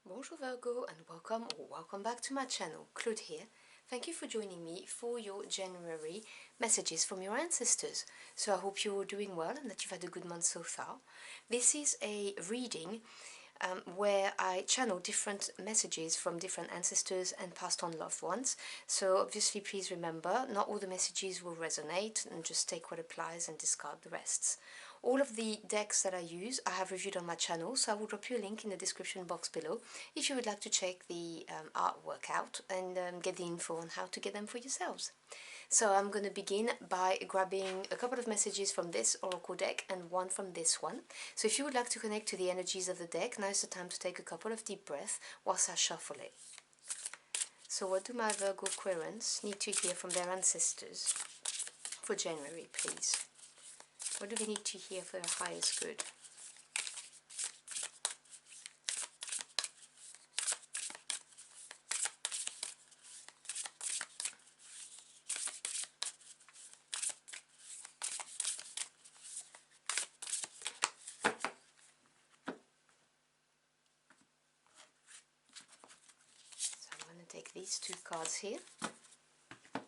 Bonjour Virgo and welcome back to my channel. Claude here. Thank you for joining me for your January messages from your ancestors. So I hope you're doing well and that you've had a good month so far. This is a reading where I channel different messages from different ancestors and passed on loved ones. So obviously please remember, not all the messages will resonate, and just take what applies and discard the rest. All of the decks that I use I have reviewed on my channel, so I will drop you a link in the description box below if you would like to check the artwork out and get the info on how to get them for yourselves. So I'm going to begin by grabbing a couple of messages from this oracle deck and one from this one. So if you would like to connect to the energies of the deck, now's the time to take a couple of deep breaths whilst I shuffle it. So what do my Virgo querents need to hear from their ancestors for January, please? What do they need to hear for their highest good? So I'm going to take these two cards here, and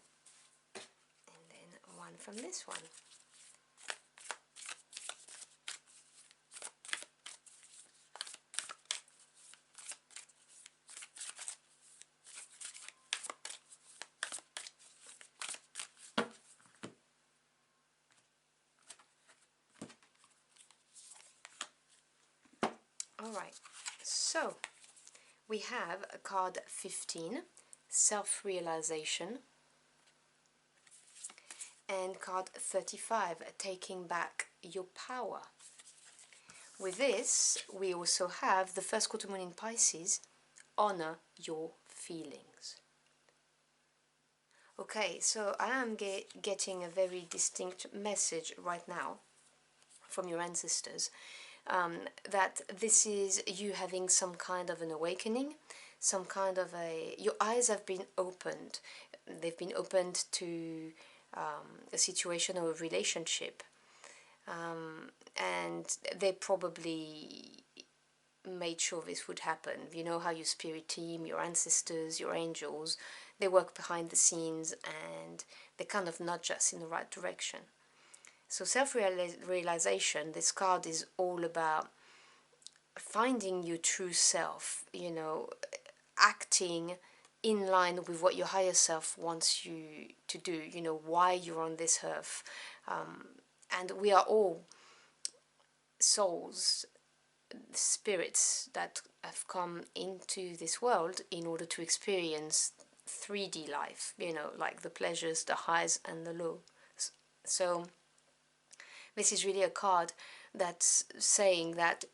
then one from this one. Alright, so we have card 15, self-realization, and card 35, taking back your power. With this, we also have the first quarter moon in Pisces, honor your feelings. Okay, so I am getting a very distinct message right now from your ancestors, that this is you having some kind of an awakening, some kind of your eyes have been opened. They've been opened to a situation or a relationship, and they probably made sure this would happen. You know how your spirit team, your ancestors, your angels, they work behind the scenes and they kind of nudge us in the right direction. So self-realization, this card is all about finding your true self, you know, acting in line with what your higher self wants you to do, you know, why you're on this earth. And we are all souls, spirits that have come into this world in order to experience 3D life, you know, like the pleasures, the highs and the lows. So this is really a card that's saying that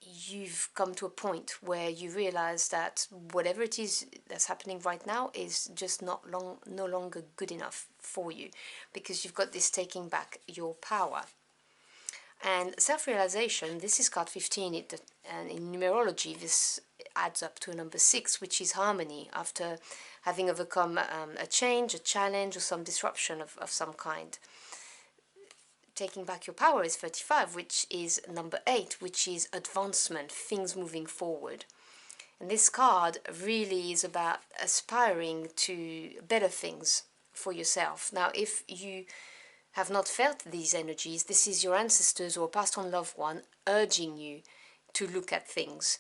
you've come to a point where you realize that whatever it is that's happening right now is just no longer good enough for you, because you've got this taking back your power. And self-realization, this is card 15, and in numerology this adds up to a number 6, which is harmony, after having overcome a change, a challenge, or some disruption of some kind. Taking back your power is 35, which is number 8, which is advancement, things moving forward. And this card really is about aspiring to better things for yourself. Now, if you have not felt these energies, this is your ancestors or past on loved one urging you to look at things,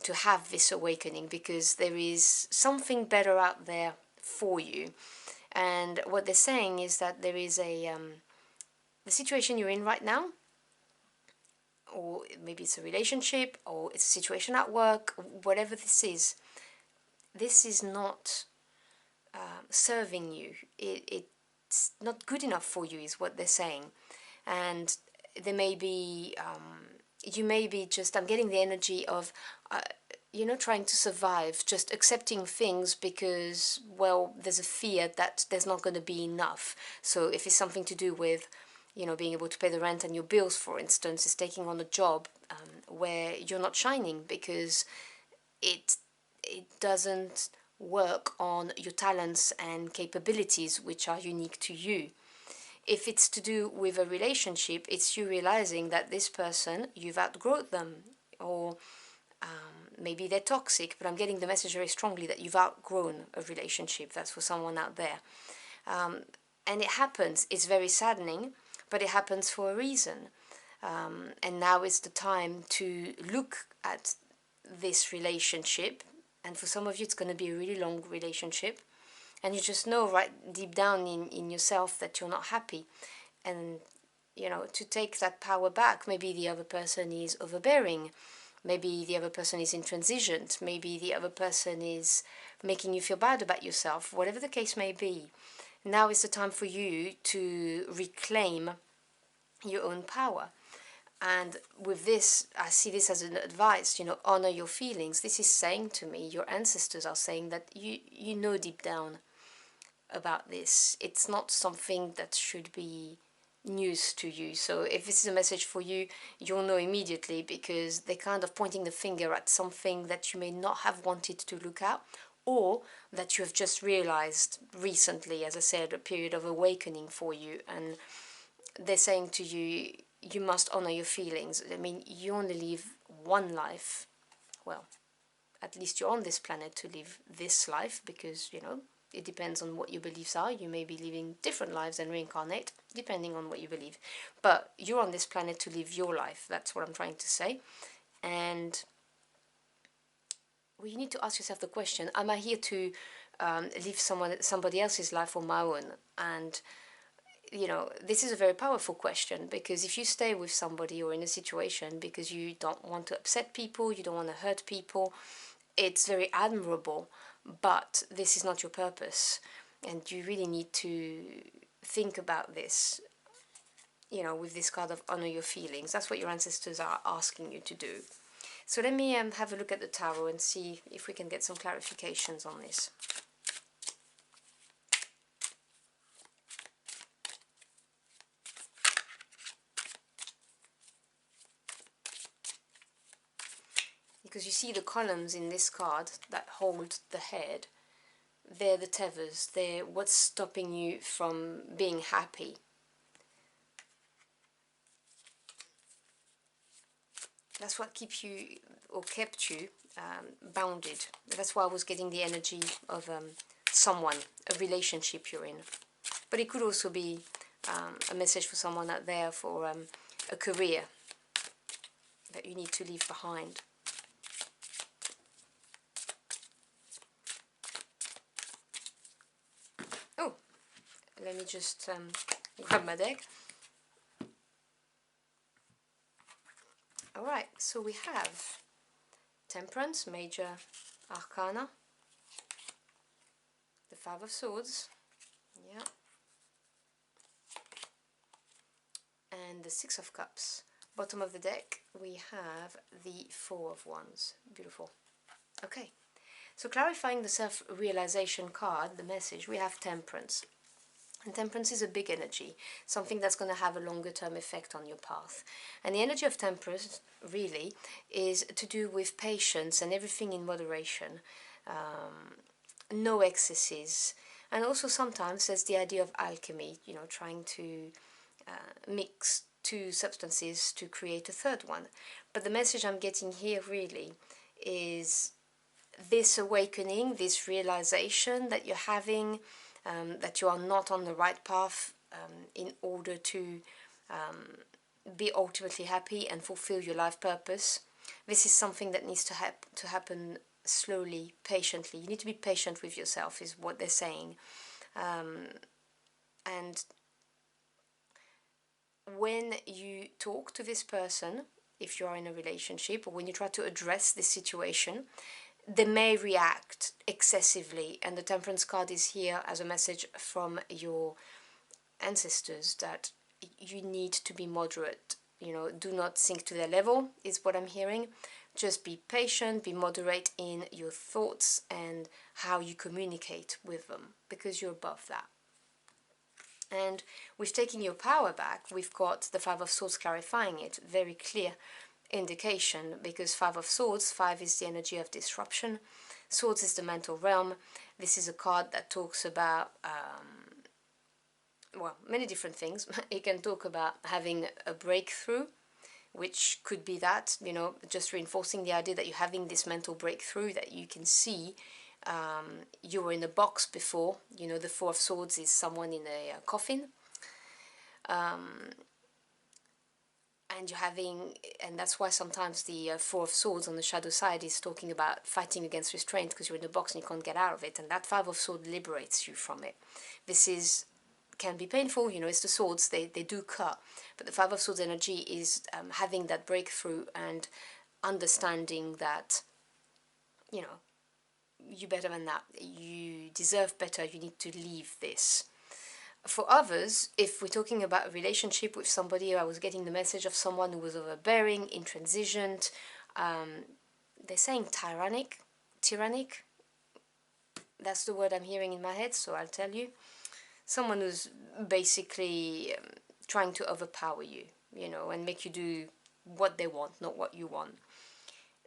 to have this awakening, because there is something better out there for you. And what they're saying is that there is the situation you're in right now, or maybe it's a relationship, or it's a situation at work, whatever this is not serving you. It's not good enough for you, is what they're saying. And there may be, you may be just, I'm getting the energy of, you know, trying to survive, just accepting things because, well, there's a fear that there's not going to be enough. So if it's something to do with, you know, being able to pay the rent and your bills, for instance, is taking on a job where you're not shining because it doesn't work on your talents and capabilities, which are unique to you. If it's to do with a relationship, it's you realizing that this person, you've outgrown them, or maybe they're toxic, but I'm getting the message very strongly that you've outgrown a relationship. That's for someone out there. And it happens. It's very saddening, but it happens for a reason. And now is the time to look at this relationship. And for some of you, it's going to be a really long relationship. And you just know right deep down in yourself that you're not happy. And, you know, to take that power back, maybe the other person is overbearing. Maybe the other person is intransigent. Maybe the other person is making you feel bad about yourself. Whatever the case may be, now is the time for you to reclaim your own power. And with this, I see this as an advice, you know, honor your feelings. This is saying to me, your ancestors are saying that you know deep down about this. It's not something that should be news to you. So if this is a message for you, you'll know immediately, because they're kind of pointing the finger at something that you may not have wanted to look at, or that you have just realized recently, as I said, a period of awakening for you. And they're saying to you, you must honor your feelings. I mean, you only live one life. Well, at least you're on this planet to live this life, because, you know, it depends on what your beliefs are. You may be living different lives and reincarnate, depending on what you believe. But you're on this planet to live your life. That's what I'm trying to say. And well, you need to ask yourself the question, am I here to live somebody else's life or my own? And, you know, this is a very powerful question, because if you stay with somebody or in a situation because you don't want to upset people, you don't want to hurt people, it's very admirable, but this is not your purpose. And you really need to think about this, you know, with this card of honor your feelings. That's what your ancestors are asking you to do. So let me have a look at the tarot and see if we can get some clarifications on this. Because you see the columns in this card that hold the head, they're the tethers, they're what's stopping you from being happy. That's what keeps you, or kept you, bounded. That's why I was getting the energy of someone, a relationship you're in. But it could also be a message for someone out there for a career that you need to leave behind. Oh, let me just grab my deck. Alright, so we have Temperance, Major Arcana, the Five of Swords, yeah, and the Six of Cups. Bottom of the deck we have the Four of Wands. Beautiful. Okay, so clarifying the self-realization card, the message, we have Temperance. And Temperance is a big energy, something that's going to have a longer term effect on your path. And the energy of Temperance really is to do with patience and everything in moderation, no excesses. And also sometimes there's the idea of alchemy, you know, trying to mix two substances to create a third one. But the message I'm getting here really is this awakening, this realization that you're having, that you are not on the right path in order to be ultimately happy and fulfill your life purpose. This is something that needs to happen slowly, patiently. You need to be patient with yourself, is what they're saying. And when you talk to this person, if you are in a relationship, or when you try to address this situation, they may react excessively, and the Temperance card is here as a message from your ancestors that you need to be moderate. You know, do not sink to their level, is what I'm hearing. Just be patient, be moderate in your thoughts and how you communicate with them, because you're above that. And with taking your power back, we've got the Five of Swords clarifying it, very clear indication, because Five of Swords, 5 is the energy of disruption, Swords is the mental realm. This is a card that talks about well, many different things. It can talk about having a breakthrough, which could be that, you know, just reinforcing the idea that you're having this mental breakthrough, that you can see you were in a box before. You know, the Four of Swords is someone in a coffin. And you're having, and that's why sometimes the Four of Swords on the shadow side is talking about fighting against restraint, because you're in a box and you can't get out of it, and that Five of Swords liberates you from it. This is, can be painful, you know, it's the swords, they do cut, but the Five of Swords energy is having that breakthrough and understanding that, you know, you're better than that, you deserve better, you need to leave this. For others, if we're talking about a relationship with somebody, I was getting the message of someone who was overbearing, intransigent, they're saying tyrannic, that's the word I'm hearing in my head, so I'll tell you. Someone who's basically trying to overpower you, you know, and make you do what they want, not what you want.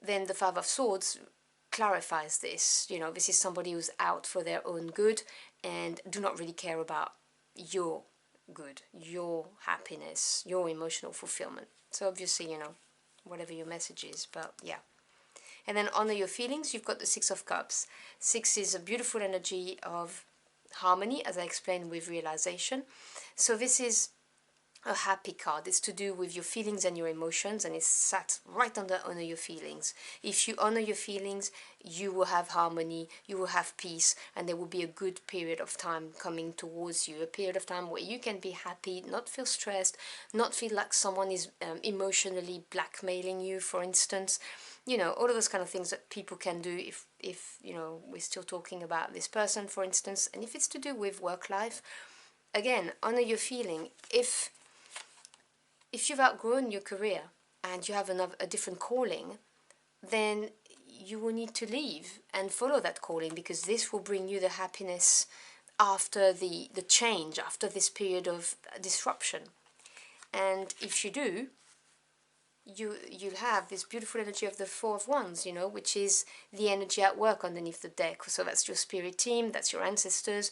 Then the Five of Swords clarifies this, you know, this is somebody who's out for their own good and do not really care about your good, your happiness, your emotional fulfillment. So obviously, you know, whatever your message is, but yeah. And then honor your feelings, you've got the Six of Cups. Six is a beautiful energy of harmony, as I explained, with realization. So this is a happy card. It's to do with your feelings and your emotions, and it's sat right under honor your feelings. If you honor your feelings, you will have harmony, you will have peace, and there will be a good period of time coming towards you, a period of time where you can be happy, not feel stressed, not feel like someone is emotionally blackmailing you, for instance. You know, all of those kind of things that people can do if you know, we're still talking about this person, for instance. And if it's to do with work life, again, honor your feeling. If you've outgrown your career and you have a different calling, then you will need to leave and follow that calling, because this will bring you the happiness after the change, after this period of disruption. And if you do, you'll have this beautiful energy of the Four of Wands, you know, which is the energy at work underneath the deck. So that's your spirit team, that's your ancestors,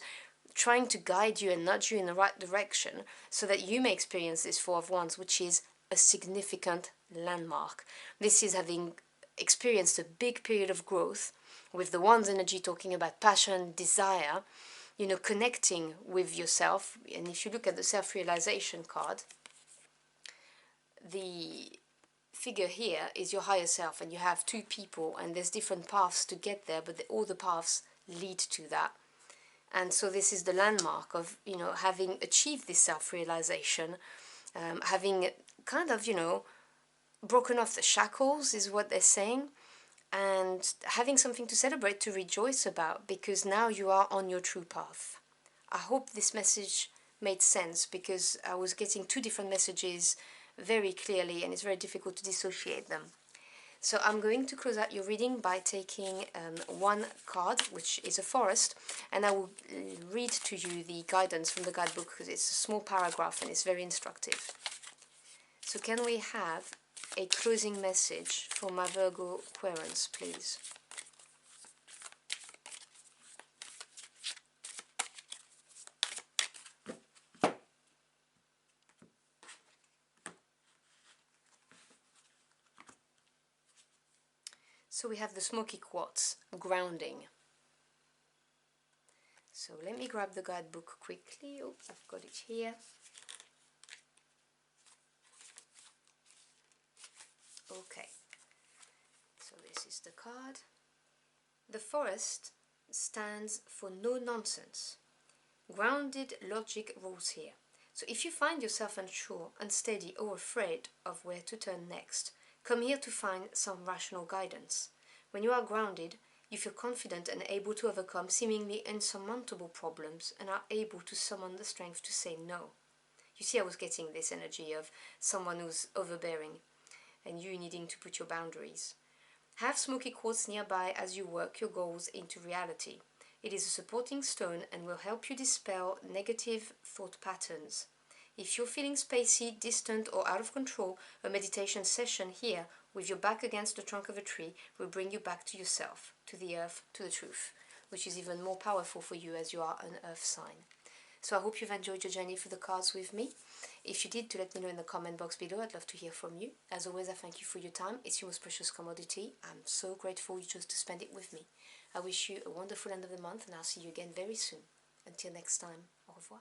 trying to guide you and nudge you in the right direction so that you may experience this Four of Wands, which is a significant landmark. This is having experienced a big period of growth, with the Wands energy talking about passion, desire, you know, connecting with yourself. And if you look at the self-realization card, the figure here is your higher self, and you have two people, and there's different paths to get there, but all the paths lead to that. And so this is the landmark of, you know, having achieved this self-realization, having kind of, you know, broken off the shackles is what they're saying, and having something to celebrate, to rejoice about, because now you are on your true path. I hope this message made sense, because I was getting two different messages very clearly, and it's very difficult to dissociate them. So I'm going to close out your reading by taking one card, which is a forest, and I will read to you the guidance from the guidebook, because it's a small paragraph and it's very instructive. So can we have a closing message for my Virgo Querents, please? So we have the smoky quartz, grounding. So let me grab the guidebook quickly. Oh, I've got it here. Okay, so this is the card. The forest stands for no nonsense. Grounded logic rules here. So if you find yourself unsure, unsteady, or afraid of where to turn next, come here to find some rational guidance. When you are grounded, you feel confident and able to overcome seemingly insurmountable problems, and are able to summon the strength to say no. You see, I was getting this energy of someone who's overbearing and you needing to put your boundaries. Have smoky quartz nearby as you work your goals into reality. It is a supporting stone and will help you dispel negative thought patterns. If you're feeling spacey, distant, or out of control, a meditation session here with your back against the trunk of a tree will bring you back to yourself, to the earth, to the truth, which is even more powerful for you as you are an earth sign. So I hope you've enjoyed your journey through the cards with me. If you did, do let me know in the comment box below. I'd love to hear from you. As always, I thank you for your time. It's your most precious commodity. I'm so grateful you chose to spend it with me. I wish you a wonderful end of the month, and I'll see you again very soon. Until next time, au revoir.